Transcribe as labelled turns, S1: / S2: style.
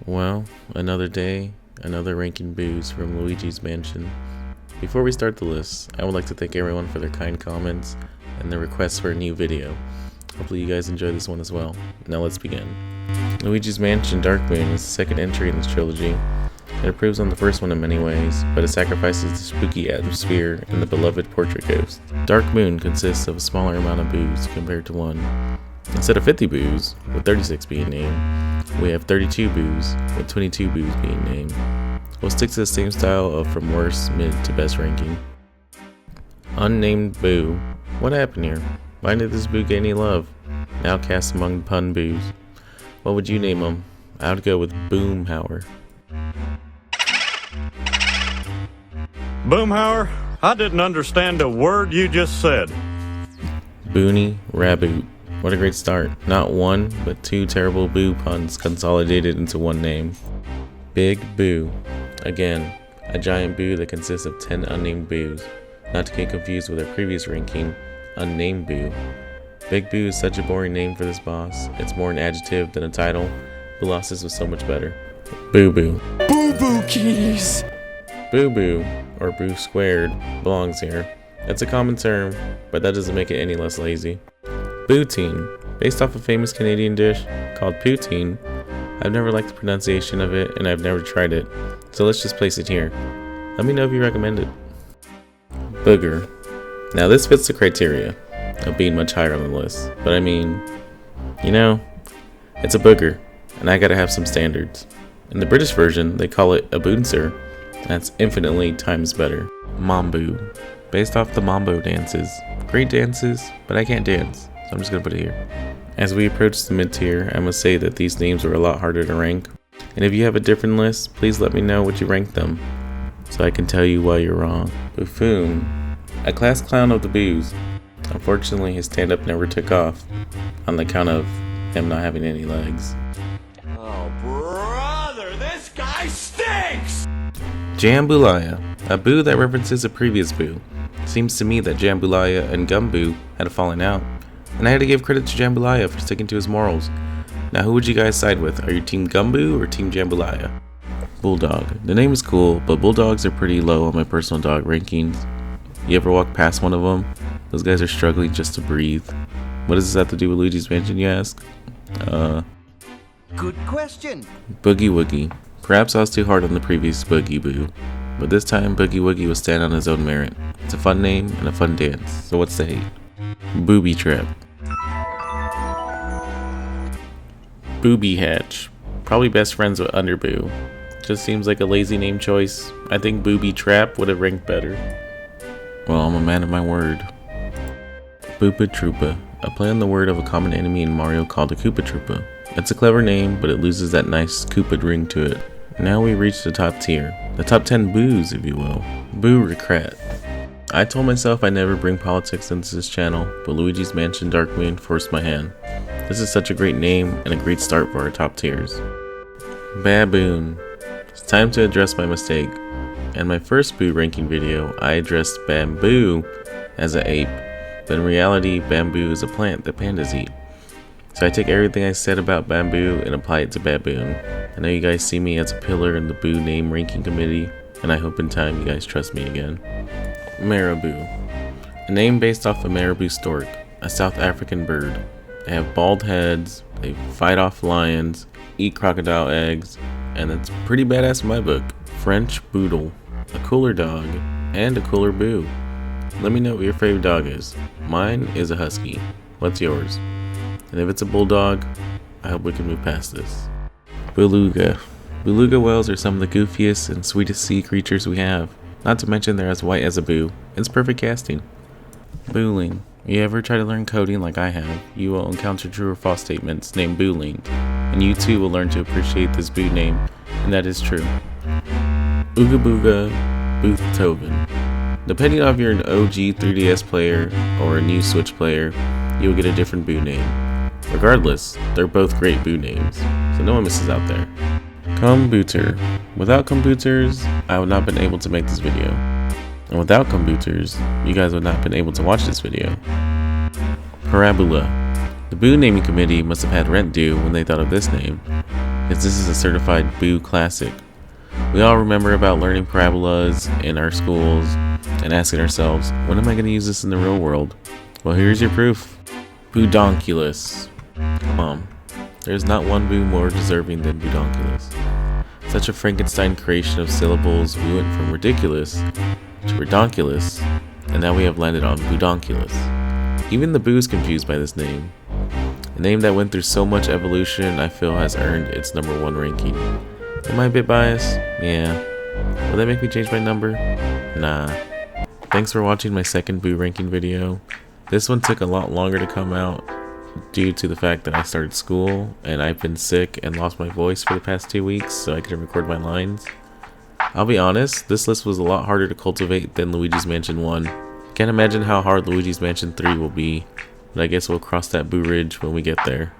S1: Well, another day, another ranking booze from Luigi's Mansion. Before we start the list, I would like to thank everyone for their kind comments and their requests for a new video. Hopefully you guys enjoy this one as well. Now let's begin. Luigi's Mansion Dark Moon is the second entry in this trilogy. It improves on the first one in many ways, but it sacrifices the spooky atmosphere and the beloved portrait ghost. Dark Moon consists of a smaller amount of booze compared to 1. Instead of 50 boos, with 36 being named, we have 32 boos, with 22 boos being named. We'll stick to the same style of from worst, mid to best ranking. Unnamed boo. What happened here? Why did this boo get any love? Now cast among pun boos. What would you name him? I would go with Boomhauer.
S2: Boomhauer, I didn't understand a word you just said.
S1: Boony Raboot. What a great start. Not one, but 2 terrible boo puns consolidated into one name. Big Boo. Again, a giant boo that consists of 10 unnamed boos. Not to get confused with our previous ranking, Unnamed Boo. Big Boo is such a boring name for this boss. It's more an adjective than a title. Colossus was so much better. Boo Boo.
S3: Boo Boo Keys!
S1: Boo Boo, or Boo Squared, belongs here. It's a common term, but that doesn't make it any less lazy. Poutine, based off a famous Canadian dish called poutine. I've never liked the pronunciation of it and I've never tried it, so let's just place it here. Let me know if you recommend it. Booger. Now this fits the criteria of being much higher on the list, but I mean, you know, it's a booger, and I gotta have some standards. In the British version, they call it a booncer. That's infinitely times better. Mambo, based off the mambo dances. Great dances, but I can't dance, so I'm just gonna put it here. As we approach the mid-tier, I must say that these names were a lot harder to rank. And if you have a different list, please let me know what you ranked them, so I can tell you why you're wrong. Buffoon, a class clown of the boos. Unfortunately, his stand-up never took off, on the count of him not having any legs.
S3: Oh, brother, this guy stinks!
S1: Jambalaya, a boo that references a previous boo. Seems to me that Jambalaya and Gumboo had a falling out, and I had to give credit to Jambalaya for sticking to his morals. Now who would you guys side with? Are you Team Gumboo or Team Jambalaya? Bulldog. The name is cool, but bulldogs are pretty low on my personal dog rankings. You ever walk past one of them? Those guys are struggling just to breathe. What does this have to do with Luigi's Mansion, you ask?
S4: Good question.
S1: Boogie Woogie. Perhaps I was too hard on the previous Boogie Boo, but this time Boogie Woogie will stand on his own merit. It's a fun name and a fun dance, so what's the hate? Booby Trap. Booby Hatch. Probably best friends with Underboo. Just seems like a lazy name choice. I think Booby Trap would have ranked better. Well, I'm a man of my word. Boopa Troopa. A play on the word of a common enemy in Mario called a Koopa Troopa. It's a clever name, but it loses that nice Koopa ring to it. Now we reach the top tier. The top 10 boos, if you will. Boo Regret. I told myself I'd never bring politics into this channel, but Luigi's Mansion Dark Moon forced my hand. This is such a great name and a great start for our top tiers. Baboon. It's time to address my mistake. In my first boo ranking video, I addressed bamboo as an ape, but in reality, bamboo is a plant that pandas eat. So I take everything I said about bamboo and apply it to baboon. I know you guys see me as a pillar in the boo name ranking committee, and I hope in time you guys trust me again. Marabou. A name based off a marabou stork, a South African bird. They have bald heads, they fight off lions, eat crocodile eggs, and it's pretty badass in my book. French Boodle. A cooler dog, and a cooler boo. Let me know what your favorite dog is. Mine is a husky. What's yours? And if it's a bulldog, I hope we can move past this. Beluga. Beluga whales are some of the goofiest and sweetest sea creatures we have. Not to mention they're as white as a boo. It's perfect casting. Booling. You ever try to learn coding like I have, you will encounter true or false statements named booling, and you too will learn to appreciate this boo name, and that is true. Ooga Booga Boothoven. Depending on if you're an OG 3DS player or a new Switch player, you will get a different boo name. Regardless, they're both great boo names, so no one misses out there. Computer. Without computers, I would not have been able to make this video. And without computers, you guys would not have been able to watch this video. Parabola. The boo naming committee must have had rent due when they thought of this name. because this is a certified Boo classic. We all remember about learning parabolas in our schools and asking ourselves, when am I going to use this in the real world? Well, here's your proof. Boodonculus. Come on. There's not one Boo more deserving than Boodonculus. Such a Frankenstein creation of syllables, we went from ridiculous to redonkulous, and now we have landed on Boodonculus. Even the Boo's confused by this name. A name that went through so much evolution, I feel has earned its #1 ranking. Am I a bit biased? Yeah. Will that make me change my number? Nah. Thanks for watching my second Boo ranking video. This one took a lot longer to come out due to the fact that I started school and I've been sick and lost my voice for the past 2 weeks so I couldn't record my lines. I'll be honest, this list was a lot harder to cultivate than Luigi's Mansion 1. Can't imagine how hard Luigi's Mansion 3 will be, but I guess we'll cross that Boo Ridge when we get there.